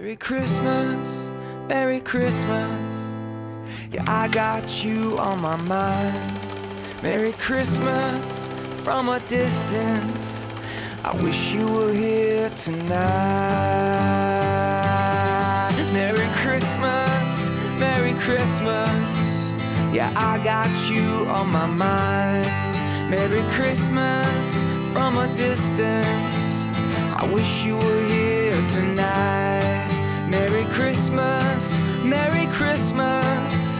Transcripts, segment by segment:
Merry Christmas, Merry Christmas. Yeah, I got you on my mind. Merry Christmas from a distance. I wish you were here tonight. Merry Christmas, Merry Christmas. Yeah, I got you on my mind. Merry Christmas from a distance. I wish you were here tonight. Merry Christmas, Merry Christmas.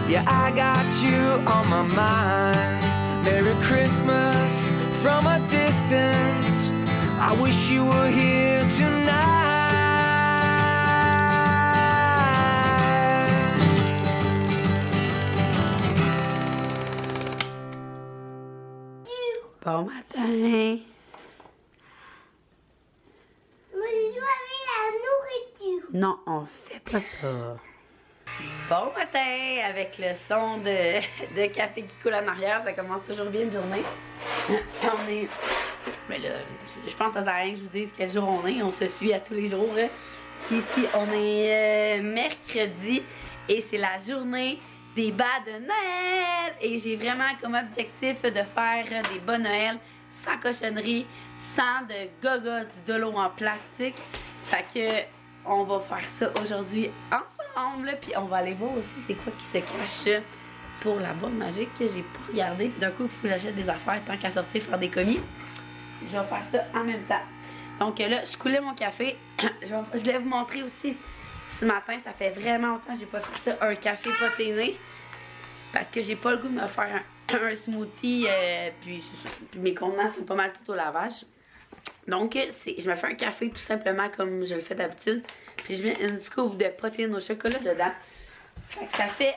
Yeah, I got you on my mind. Merry Christmas from a distance. I wish you were here tonight. Bon matin. Moi, je joue avec la nourriture. Non, on fait pas ça. Bon matin, avec le son de café qui coule en arrière, ça commence toujours bien une journée. On est... Mais là, je pense que ça sert à rien que je vous dise quel jour on est. On se suit à tous les jours. Ici, on est mercredi et c'est la journée des bas de Noël. Et j'ai vraiment comme objectif de faire des bas Noël sans cochonnerie, sans de gogos du dolo en plastique. Fait que on va faire ça aujourd'hui ensemble. Puis on va aller voir aussi c'est quoi qui se cache pour la boîte magique que j'ai pas regardé. Puis d'un coup, il faut que j'achète des affaires tant qu'à sortir faire des commis. Je vais faire ça en même temps. Donc là, je coulais mon café. Je voulais vous montrer aussi ce matin, ça fait vraiment longtemps que j'ai pas fait ça, un café protéiné. Parce que j'ai pas le goût de me faire un smoothie. Puis mes condiments sont pas mal tout au lavage. Donc, je me fais un café tout simplement comme je le fais d'habitude. Puis je mets une scoop de protéines au chocolat dedans. Fait que ça fait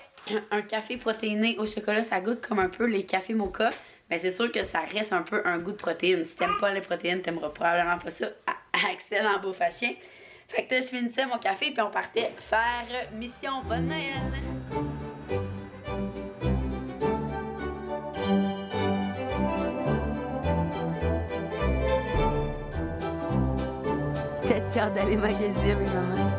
un café protéiné au chocolat. Ça goûte comme un peu les cafés mocha. Mais c'est sûr que ça reste un peu un goût de protéines. Si t'aimes pas les protéines, t'aimeras probablement pas ça. Axel en beau chien. Fait que là, je finissais mon café puis on partait faire mission Bonne Noël. T'as hâte d'aller magasiner avec maman?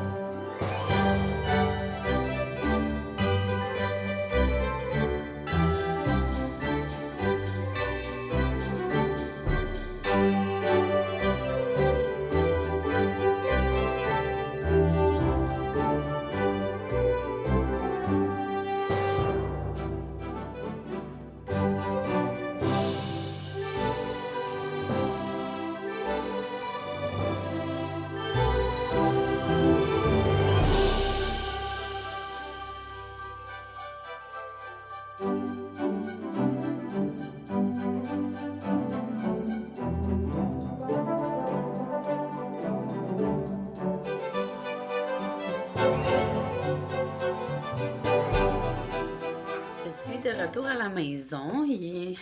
De retour à la maison, il est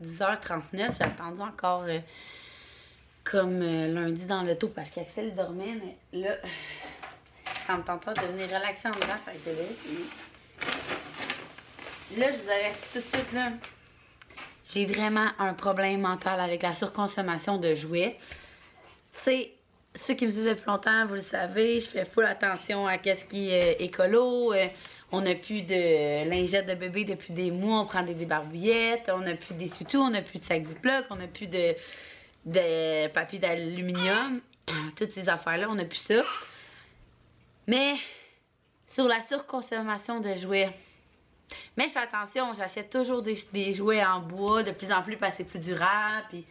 10h39, j'ai attendu encore comme lundi dans l'auto parce qu'Axel dormait, mais là, ça me tente de venir relaxer en dedans, fait que là, je vous avertis tout de suite, là, j'ai vraiment un problème mental avec la surconsommation de jouets. Tu sais, ceux qui me suivent depuis longtemps, vous le savez, je fais full attention à qu'est-ce qui est écolo. On n'a plus de lingettes de bébé depuis des mois, on prend des débarbouillettes, on n'a plus des sutous, on n'a plus de sacs Ziploc, on n'a plus de papier d'aluminium. Toutes ces affaires-là, on n'a plus ça. Mais sur la surconsommation de jouets, mais je fais attention, j'achète toujours des jouets en bois de plus en plus parce que c'est plus durable. Puis,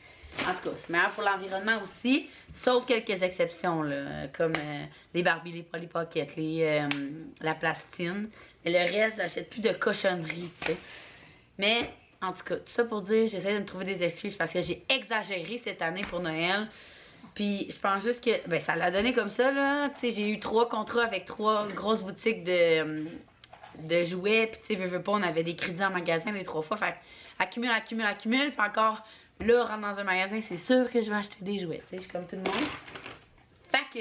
en tout cas, c'est meilleur pour l'environnement aussi, sauf quelques exceptions, là, comme les Barbie, les Polly Pocket, la plastine. Mais le reste, j'achète plus de cochonneries, tu sais. Mais, en tout cas, tout ça pour dire, j'essaie de me trouver des excuses parce que j'ai exagéré cette année pour Noël. Puis, je pense juste que, ben, ça l'a donné comme ça, là. Tu sais, j'ai eu 3 contrats avec 3 grosses boutiques de jouets. Puis, tu sais, veux pas, on avait des crédits en magasin les 3 fois. Fait accumule. Puis encore... Là, rentre dans un magasin, c'est sûr que je vais acheter des jouets. Tu sais, je suis comme tout le monde. Fait que,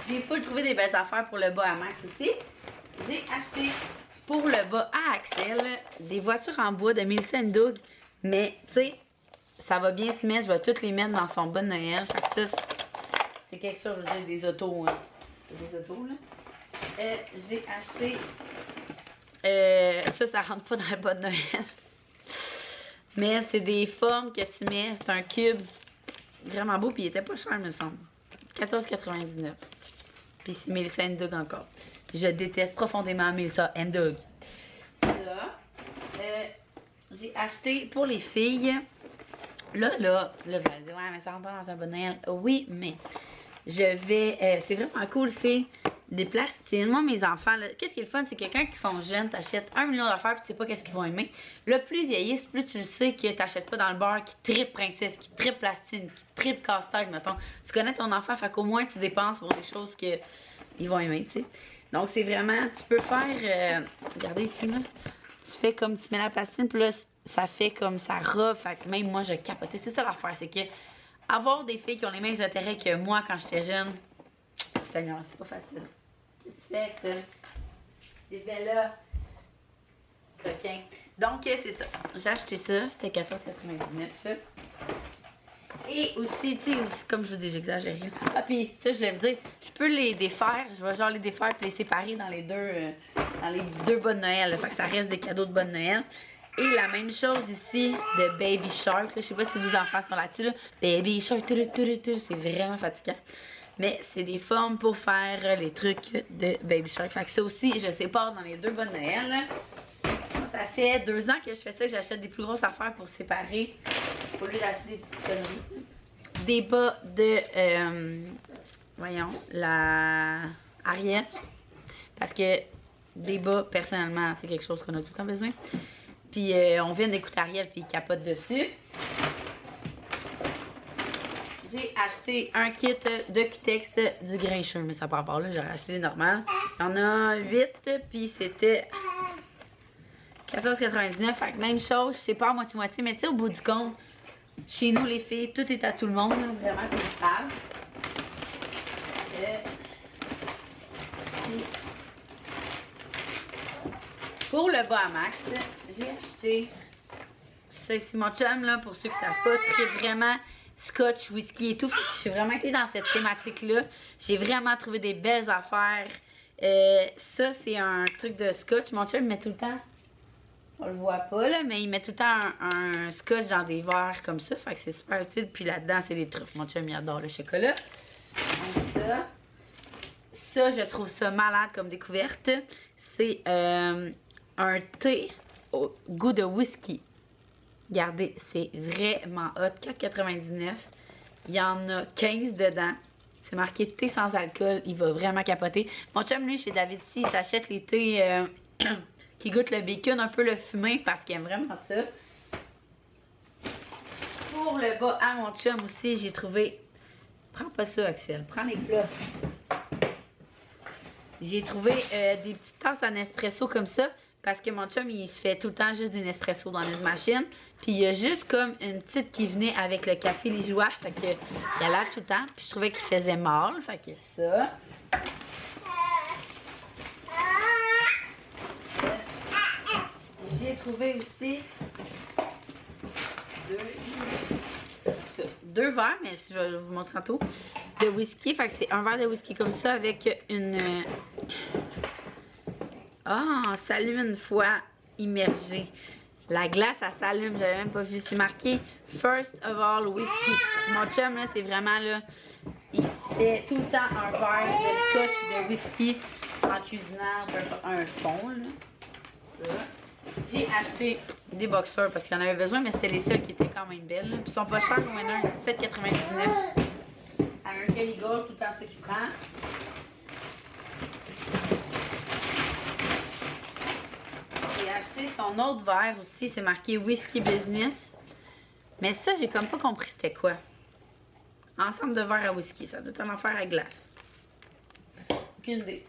j'ai full trouvé des belles affaires pour le bas à Max aussi. J'ai acheté pour le bas à Axel des voitures en bois de Melissa & Doug. Mais, tu sais, ça va bien se mettre. Je vais toutes les mettre dans son bas de Noël. Fait que C'est quelque chose, je veux dire, des autos. Hein. C'est des autos, là. J'ai acheté... ça rentre pas dans le bas de Noël. Mais c'est des formes que tu mets. C'est un cube vraiment beau, puis il était pas cher, me semble. 14,99. Puis c'est Melissa Doug encore. Je déteste profondément Melissa Doug. Ça. J'ai acheté pour les filles. Là, vous allez dire, ouais, mais ça rentre pas dans un bon Noël. Oui, mais je vais. C'est vraiment cool, c'est des plastines. Moi, mes enfants, qu'est-ce qui est le fun, c'est que quand ils sont jeunes, t'achètes 1 million d'affaires puis tu sais pas qu'est-ce qu'ils vont aimer. Le plus vieillissent, plus tu le sais que t'achètes pas dans le bar qui tripe princesse, qui tripe plastine, qui tripe casse-tête, mettons. Tu connais ton enfant, fait qu'au moins tu dépenses pour des choses qu'ils vont aimer, tu sais. Donc, c'est vraiment, tu peux faire, regardez ici, là. Tu fais comme, tu mets la plastine, puis là, ça fait comme ça robe. Fait que même moi, je capotais. C'est ça l'affaire, c'est que avoir des filles qui ont les mêmes intérêts que moi quand j'étais jeune, Seigneur, c'est pas facile. Qu'est-ce que tu fais, Axel? Des belles-là. Coquin. Donc, c'est ça. J'ai acheté ça. C'était 14,99. Et aussi, tu sais, comme je vous dis, j'exagère. Ah, puis ça, je voulais vous dire, je peux les défaire. Je vais genre les défaire et les séparer dans les deux bonnes Noël. Là. Fait que ça reste des cadeaux de bonne Noël. Et la même chose ici de Baby Shark. Là. Je sais pas si vos enfants sont là-dessus. Là. Baby Shark, c'est vraiment fatigant. Mais c'est des formes pour faire les trucs de Baby Shark. Fait que ça aussi, je sépare dans les deux bonnes Noël. Là. Ça fait 2 ans que je fais ça, que j'achète des plus grosses affaires pour séparer. Au lieu d'acheter des petites conneries. Des bas de, voyons, la Ariel. Parce que des bas, personnellement, c'est quelque chose qu'on a tout le temps besoin. Puis on vient d'écouter Ariel, puis il capote dessus. J'ai acheté un kit de Cutex du Grincheux, mais ça part par là, j'aurais acheté les normales. Il y en a 8, puis c'était 14,99. Fait que même chose, je sais pas à moitié-moitié, mais tu sais, au bout du compte, chez nous, les filles, tout est à tout le monde, là, vraiment, comme ils savent. Pour le bas à Max, j'ai acheté ça ici. Mon chum, là, pour ceux qui savent pas, tripe vraiment scotch, whisky et tout. J'ai vraiment été dans cette thématique-là. J'ai vraiment trouvé des belles affaires. Ça, c'est un truc de scotch. Mon chum, il met tout le temps... On le voit pas, là, mais il met tout le temps un scotch dans des verres comme ça. Fait que c'est super utile. Puis là-dedans, c'est des truffes. Mon chum, il adore le chocolat. Donc ça, je trouve ça malade comme découverte. C'est un thé au goût de whisky. Regardez, c'est vraiment hot. 4,99. Il y en a 15 dedans. C'est marqué thé sans alcool. Il va vraiment capoter. Mon chum, lui, chez David, il s'achète les thés... qui goûte le bacon, un peu le fumé, parce qu'il aime vraiment ça. Pour le bas à mon chum aussi, j'ai trouvé... Prends pas ça, Axel. Prends les plats. J'ai trouvé des petites tasses en espresso comme ça, parce que mon chum, il se fait tout le temps juste des espresso dans une machine. Puis il y a juste comme une petite qui venait avec le café Lijoie. Fait que il a l'air tout le temps. Puis je trouvais qu'il faisait mal. Fait que ça... J'ai trouvé aussi deux verres, mais je vais vous montrer tantôt, de whisky. Fait que c'est un verre de whisky comme ça avec une... Ah, oh, s'allume une fois immergé. La glace, elle s'allume, j'avais même pas vu. C'est marqué First of All Whisky. Mon chum, là, c'est vraiment, là, il se fait tout le temps un verre de scotch de whisky en cuisinant un fond, là. Ça. J'ai acheté des boxers parce qu'il y en avait besoin, mais c'était les seuls qui étaient quand même belles. Puis ils sont pas chers, au moins 17,99. American Eagle, tout le temps ce qu'il prend. J'ai acheté son autre verre aussi, c'est marqué Whisky Business. Mais ça, j'ai comme pas compris c'était quoi. Ensemble de verres à whisky, ça doit être un affaire à glace. Aucune idée.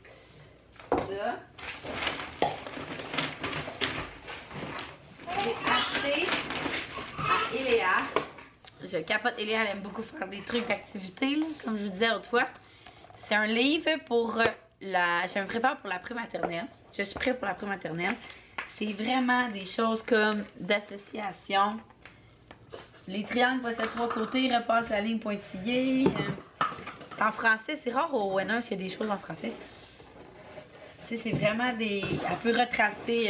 Ça. J'ai acheté à Eléa. Je capote, Eléa, elle aime beaucoup faire des trucs d'activité, comme je vous disais autrefois. C'est un livre pour la... Je me prépare pour la prématernelle. Je suis prête pour la prématernelle. C'est vraiment des choses comme d'association. Les triangles possèdent 3 côtés, repasse la ligne pointillée. C'est en français, c'est rare au Winners qu'il y a des choses en français. Tu sais, c'est vraiment des... Elle peut retracer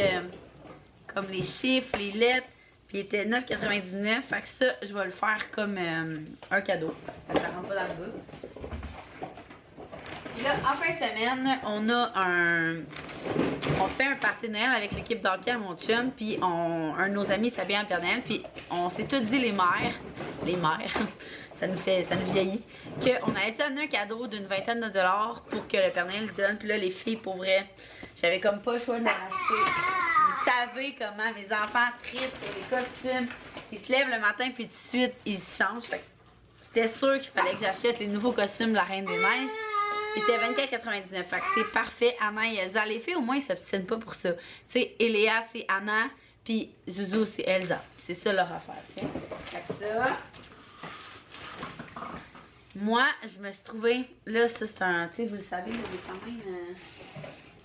comme les chiffres, les lettres. Puis il était 9,99. Fait que ça, je vais le faire comme un cadeau. Ça rentre pas dans le bas. Puis là, en fin de semaine, on fait un party de Noël avec l'équipe d'hockey à mon chum, puis un de nos amis s'habille en Père Noël, puis on s'est tous dit les mères, ça nous vieillit, qu'on allait donner un cadeau d'une vingtaine de dollars pour que le Père Noël donne. Puis là, les filles, pour vrai, j'avais comme pas le choix de l'acheter. Vous savez comment mes enfants trippent sur les costumes. Ils se lèvent le matin, puis tout de suite, ils se changent. Fait que c'était sûr qu'il fallait que j'achète les nouveaux costumes de la Reine des Neiges. Il était 24,99. Fait que c'est parfait. Anna et Elsa. Les filles, au moins, ils s'obstinent pas pour ça. Tu sais, Eléa, c'est Anna. Puis Zouzou, c'est Elsa. C'est ça leur affaire. T'sais. Fait que ça. Moi, je me suis trouvée. Là, ça, c'est un. Tu sais, vous le savez,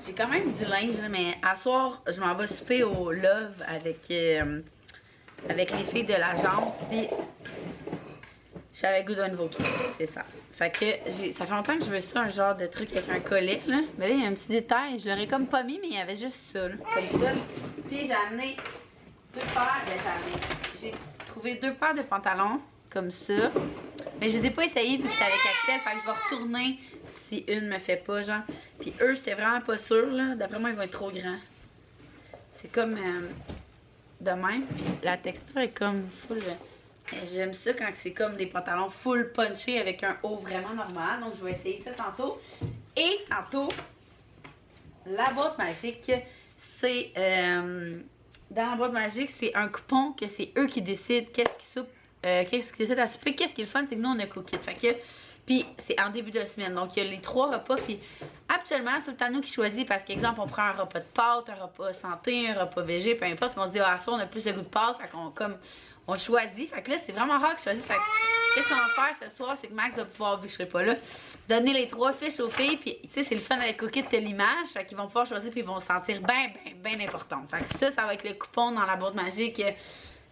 j'ai quand même du linge, là, mais à soir, je m'en vais souper au Love avec les filles de l'agence. Puis j'avais le goût d'un nouveau kit. C'est ça. Fait que ça fait longtemps que je veux ça, un genre de truc avec un collet, là. Mais là, il y a un petit détail. Je l'aurais comme pas mis, mais il y avait juste ça, là. Comme ça. Puis j'ai amené deux paires. J'ai trouvé deux paires de pantalons, comme ça. Mais je les ai pas essayés vu que j'étais avec Axel. Fait que je vais retourner si une me fait pas, genre. Puis eux, j'étais vraiment pas sûre, là. D'après moi, ils vont être trop grands. C'est comme de même. Puis la texture est comme full. J'aime ça quand c'est comme des pantalons full punchés avec un haut vraiment normal. Donc, je vais essayer ça tantôt. Et tantôt, la boîte magique, c'est... dans la boîte magique, c'est un coupon que c'est eux qui décident qu'est-ce qu'ils décident à souper. Qu'est-ce qui est le fun, c'est que nous, on a cookit. Fait que... Puis, c'est en début de semaine. Donc, il y a les 3 repas. Puis, habituellement, c'est tout le temps nous qui choisit. Parce qu'exemple, on prend un repas de pâtes, un repas santé, un repas végé, peu importe. Puis on se dit, ah, ça, on a plus le goût de pâtes. Fait qu'on comme... On choisit. Fait que là, c'est vraiment rare qu'ils choisissent. Fait que, qu'est-ce qu'on va faire ce soir? C'est que Max va pouvoir, vu que je serai pas là, donner les 3 fiches aux filles. Puis, tu sais, c'est le fun avec Cookit de l'image. Fait qu'ils vont pouvoir choisir. Puis, ils vont se sentir bien importantes. Fait que ça va être le coupon dans la boîte magique.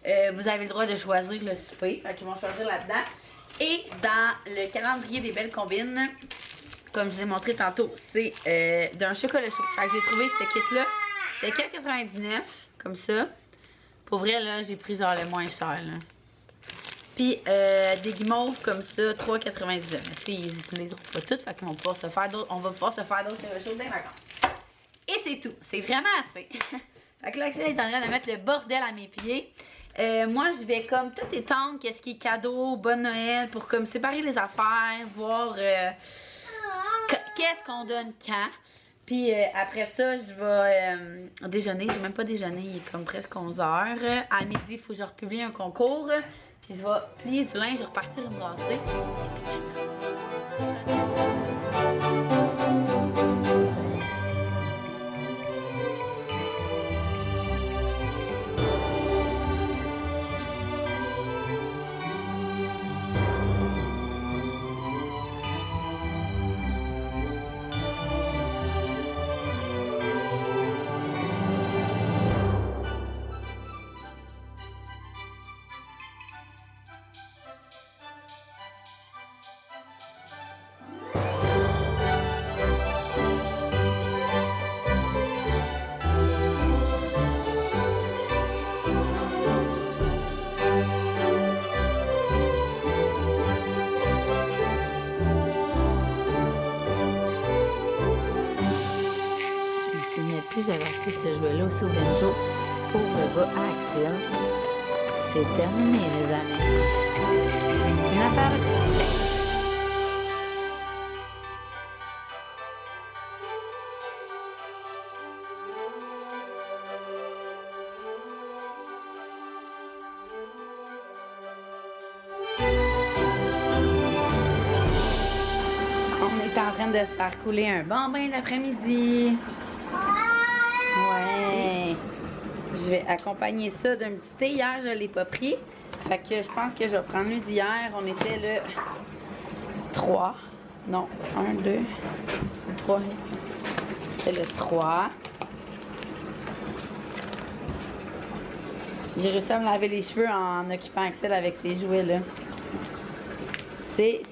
Vous avez le droit de choisir le souper. Fait qu'ils vont choisir là-dedans. Et dans le calendrier des belles combines, comme je vous ai montré tantôt, c'est d'un chocolat chaud. Fait que j'ai trouvé ce kit-là. C'était 4,99 comme ça. Pour vrai, là, j'ai pris genre le moins cher, là. Puis, des guimauves comme ça, 3,99. Mais tu sais, ils n'utiliseront pas toutes, fait qu'on va pouvoir se faire d'autres. On va pouvoir se faire d'autres choses dans les vacances. Et c'est tout. C'est vraiment assez. Fait que là, Axel est en train de mettre le bordel à mes pieds. Moi, je vais comme tout étendre, qu'est-ce qui est cadeau, bonne Noël, pour comme séparer les affaires, voir qu'est-ce qu'on donne quand. Puis après ça, je vais déjeuner. J'ai même pas déjeuné, il est comme presque 11 h. À midi, il faut que je republie un concours. Puis je vais plier du linge, je vais repartir me brasser. J'avais acheté ce jouet-là aussi au Benjo pour le bas à Axel. C'est terminé, les amis. Une affaire de conseil. On est en train de se faire couler un bon bain d'après-midi. Ouais. Je vais accompagner ça d'un petit thé. Hier, je ne l'ai pas pris. Fait que je pense que je vais prendre le d'hier. On était le 3. Non, 1, 2, 3. C'était le 3. J'ai réussi à me laver les cheveux en occupant Axel avec ces jouets-là. C'est.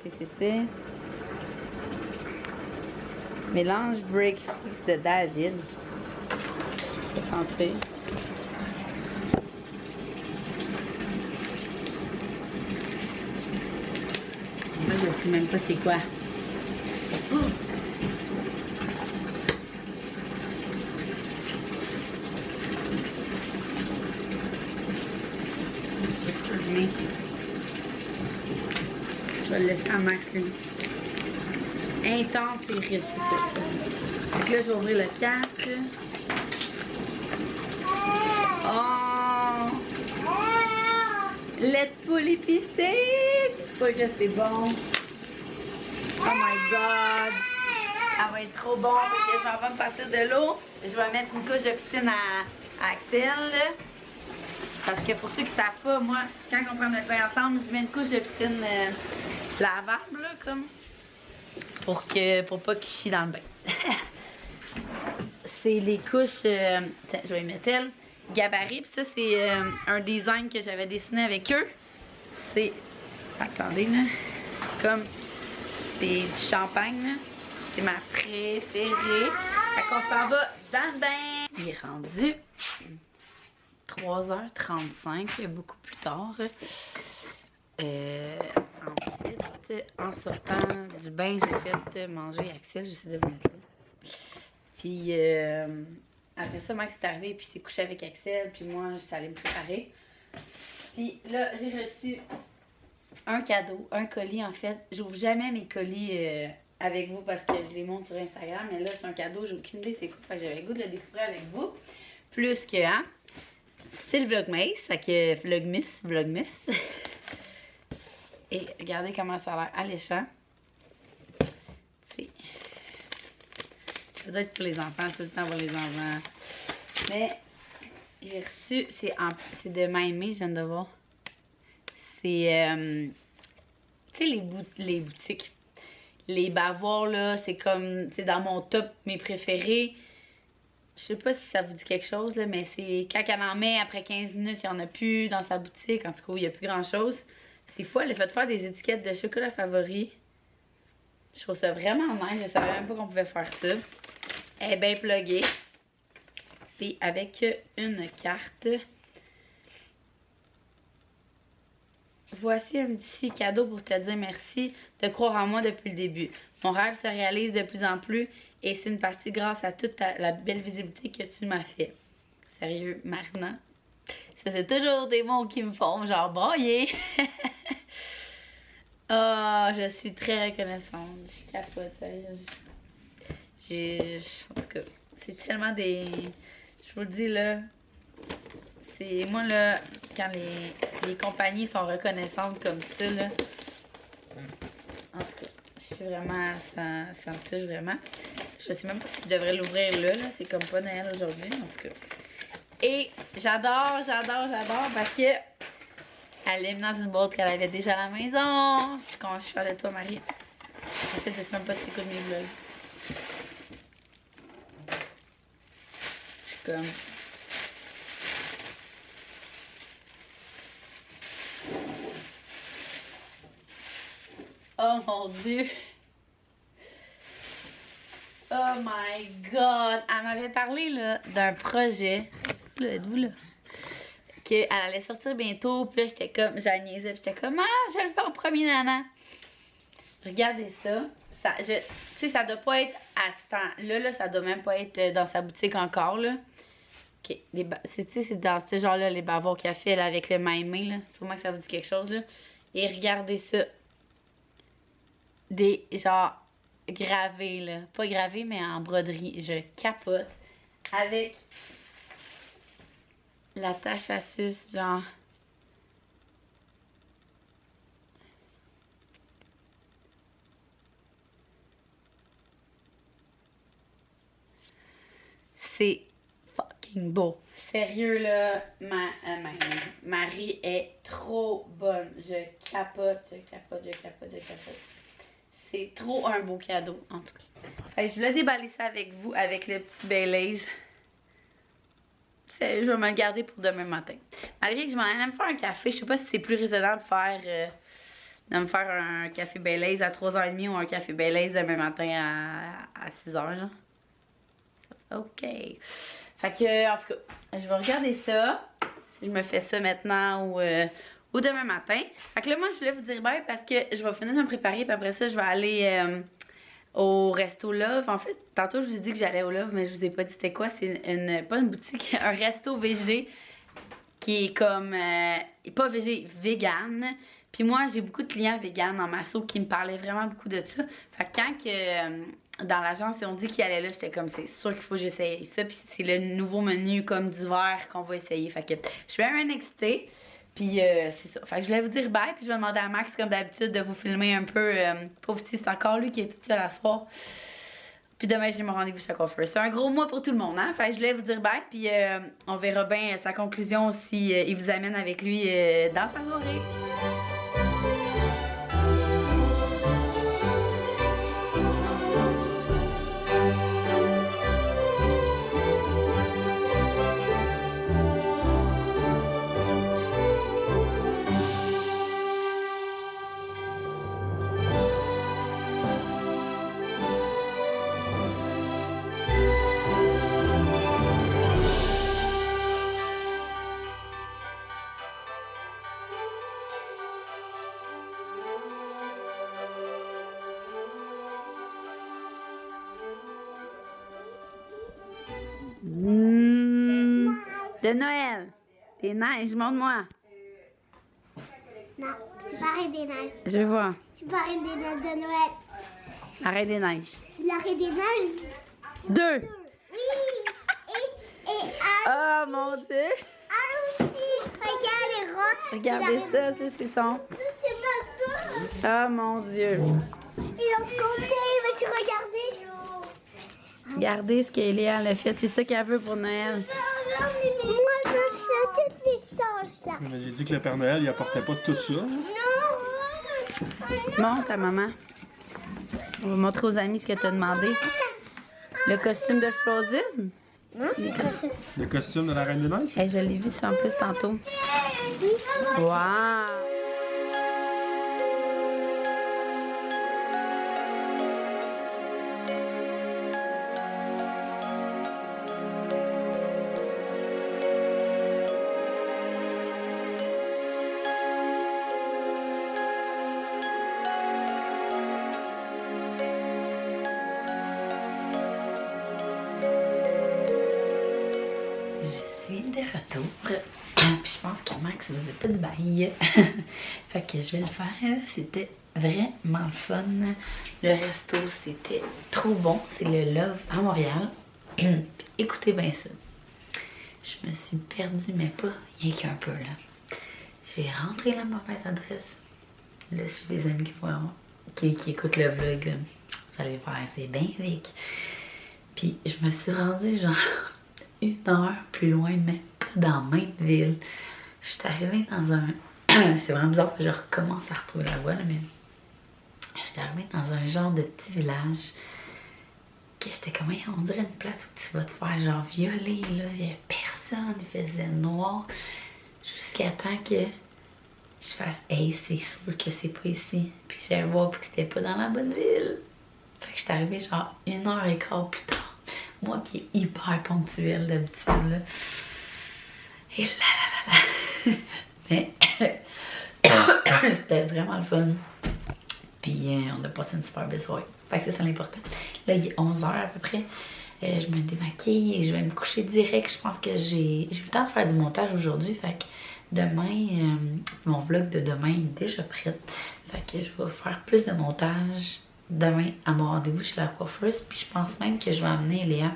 Mélange breakfast de David. Je vais sentir. Moi, je sais même pas c'est quoi. Ouh. Je vais le laisser à max, lui. Intense et riche, c'est ça. Donc là, je vais ouvrir le 4. Oh! Lait de poule épicé! C'est sûr que c'est bon. Oh my god! Elle va être trop bon. Je vais avant de partir de l'eau, je vais mettre une couche de piscine à Axel. Parce que pour ceux qui ne savent pas, moi, quand on prend notre bain ensemble, je mets une couche de piscine lavable, là, comme. Pour pas qu'il chie dans le bain. C'est les couches, je vais y mettre elle, gabarit. Puis ça, c'est un design que j'avais dessiné avec eux. C'est, attendez là, comme du champagne là. C'est ma préférée. Fait qu'on s'en va dans le bain. Il est rendu 3h35, beaucoup plus tard. Ensuite, en sortant du bain, j'ai fait manger Axel, j'essaie de vous mettre là. Puis après ça, Max est arrivé, puis s'est couché avec Axel, puis moi, je suis allée me préparer. Puis là, j'ai reçu un cadeau, un colis en fait. J'ouvre jamais mes colis avec vous parce que je les montre sur Instagram, mais là, c'est un cadeau, j'ai aucune idée c'est quoi, fait que j'avais le goût de le découvrir avec vous. Plus que, hein, c'est le Vlogmas, fait que Vlogmas. Et regardez comment ça a l'air alléchant. Ça doit être pour les enfants, c'est tout le temps pour les enfants. Mais j'ai reçu, c'est de Miami, je viens de voir. C'est, tu sais, les boutiques. Les bavoirs, là, c'est comme, c'est dans mon top, mes préférés. Je sais pas si ça vous dit quelque chose, là, mais c'est quand elle en met, après 15 minutes, il n'y en a plus dans sa boutique. En tout cas, il n'y a plus grand-chose. C'est fou, elle a fait faire des étiquettes de chocolat favori. Je trouve ça vraiment nice. Je savais même pas qu'on pouvait faire ça. Elle est bien pluguée. Puis avec une carte. Voici un petit cadeau pour te dire merci de croire en moi depuis le début. Mon rêve se réalise de plus en plus et c'est une partie grâce à toute la belle visibilité que tu m'as fait. Sérieux, Marina. Ça, c'est toujours des mots qui me font genre brailler. Oh, je suis très reconnaissante. Je capote, sérieux. En tout cas, c'est tellement des... Je vous le dis, là, c'est... Moi, là, quand les compagnies sont reconnaissantes comme ça, là... En tout cas, je suis vraiment... Ça me touche vraiment. Je sais même pas si je devrais l'ouvrir là. C'est comme pas Noël aujourd'hui, en tout cas. Et j'adore parce que... Elle l'a mis dans une boîte qu'elle avait déjà à la maison. Je suis fière de toi, Marie. En fait, je sais même pas si t'écoutes mes vlogs. Je suis comme... Oh mon Dieu! Oh my God! Elle m'avait parlé là d'un projet. Là, êtes-vous là? Qu'elle allait sortir bientôt, puis là j'étais comme, j'ai niaisé, j'étais comme, ah, je vais le faire en premier, nana. Regardez ça. Tu sais, ça doit pas être à ce temps. Là, ça doit même pas être dans sa boutique encore, là. Ok, c'est dans ce genre-là, les bavoirs qu'elle fait là, avec le Miami, là. Sûrement que ça vous dit quelque chose, là. Et regardez ça. Des, genre, gravés, là. Pas gravés, mais en broderie. Je capote. Avec la tache à suce, genre. C'est fucking beau. Sérieux, là, Marie est trop bonne. Je capote. C'est trop un beau cadeau, en tout cas. Fait que je voulais déballer ça avec vous, avec le petit Baileys. Je vais me le garder pour demain matin. Malgré que je m'en allais me faire un café, je sais pas si c'est plus raisonnable de faire de me faire un café Baileys à 3h30 ou un café Baileys demain matin à 6h, genre. OK. Fait que, en tout cas, je vais regarder ça. Si je me fais ça maintenant ou demain matin. Fait que là, moi, je voulais vous dire bye parce que je vais finir de me préparer. Puis après ça, je vais aller au Resto Love. En fait, tantôt, je vous ai dit que j'allais au Love, mais je vous ai pas dit c'était quoi. C'est pas une boutique, un resto végé qui est comme, pas végé, vegan. Puis moi, j'ai beaucoup de clients véganes en masso qui me parlaient vraiment beaucoup de ça. Fait que quand que, dans l'agence, ils ont dit qu'ils allaient là, j'étais comme, c'est sûr qu'il faut que j'essaye ça. Puis c'est le nouveau menu comme d'hiver qu'on va essayer. Fait que je suis bien excitée. Puis c'est ça. Fait que je voulais vous dire bye. Puis je vais demander à Max, comme d'habitude, de vous filmer un peu. Pauvre petit, c'est encore lui qui est tout seul à soir. Puis demain, j'ai mon rendez-vous chez la coiffeuse. C'est un gros mois pour tout le monde, hein? Fait que je voulais vous dire bye. Puis on verra bien sa conclusion si il vous amène avec lui dans sa soirée. De Noël. Des neiges, montre-moi. Non, c'est pas Reine des Neiges. Je vois. C'est pas Reine des Neiges de Noël. La Reine des Neiges. La Reine des Neiges. 2. Oui. Et Oh mon Dieu. un aussi. Regarde les rocs. Regardez ça, c'est son. Ça, c'est ma soeur. Oh mon Dieu. Et l'autre côté, veux-tu regarder? Regardez ce qu'Eléa a fait. C'est ça qu'elle veut pour Noël. Moi, je veux toutes les sauces, là. On a dit que le Père Noël, il apportait pas tout ça. Non. Montre à maman. On va montrer aux amis ce que tu as demandé. Le costume de Frozen. Le costume de la Reine des Neiges. Hey, je l'ai vu ça en plus tantôt. Wow! De retour. Puis je pense que Max vous a pas dit bye. Fait que je vais le faire. C'était vraiment le fun. Le resto, c'était trop bon. C'est le Love à Montréal. Puis écoutez bien ça. Je me suis perdue, mais pas rien qu'un peu là. J'ai rentré la mauvaise adresse. Là, si j'ai des amis qui écoutent le vlog, là, vous allez voir, c'est bien vite. Puis je me suis rendue genre 1 heure plus loin, mais pas dans la même ville. Je suis arrivée dans un... C'est vraiment bizarre que je recommence à retrouver la voie, là, mais... Je suis arrivée dans un genre de petit village que j'étais comme, on dirait une place où tu vas te faire genre violer, là. Il y avait personne, il faisait noir. Jusqu'à temps que je fasse, hey, c'est sûr que c'est pas ici. Puis j'allais voir que c'était pas dans la bonne ville. Fait que j'étais arrivée genre 1h15 plus tard. Moi qui est hyper ponctuelle d'habitude, là. Et là. Mais c'était vraiment le fun. Puis on a passé une super belle soirée. Fait que c'est ça l'important. Là, il est 11h à peu près. Je me démaquille et je vais me coucher direct. Je pense que j'ai eu le temps de faire du montage aujourd'hui. Fait que demain, mon vlog de demain est déjà prêt. Fait que je vais faire plus de montage demain à mon rendez-vous chez la coiffeuse. Puis je pense même que je vais amener Léa.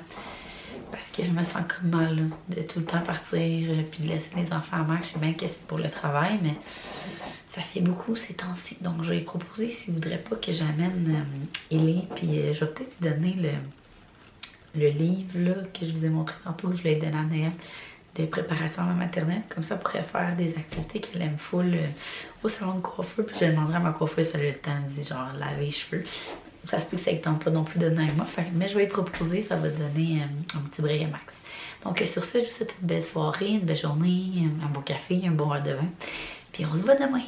Parce que je me sens comme mal là, de tout le temps partir puis de laisser les enfants à Max. Je sais bien que c'est pour le travail, mais ça fait beaucoup ces temps-ci. Donc je vais lui proposer s'il ne voudrait pas que j'amène Ellie. Puis je vais peut-être lui donner le livre là, que je vous ai montré tantôt, que je lui ai donné à Noël, de préparation à la maternelle. Comme ça, elle pourrait faire des activités qu'elle aime full au salon de coiffeur. Puis je demanderai à ma coiffeuse si elle a le temps de genre laver les cheveux. Ça se peut que ça ne tente pas non plus de donner avec moi. Mais je vais lui proposer, ça va donner un petit break à Max. Donc sur ce, je vous souhaite une belle soirée, une belle journée, un beau café, un bon verre de vin. Puis on se voit demain.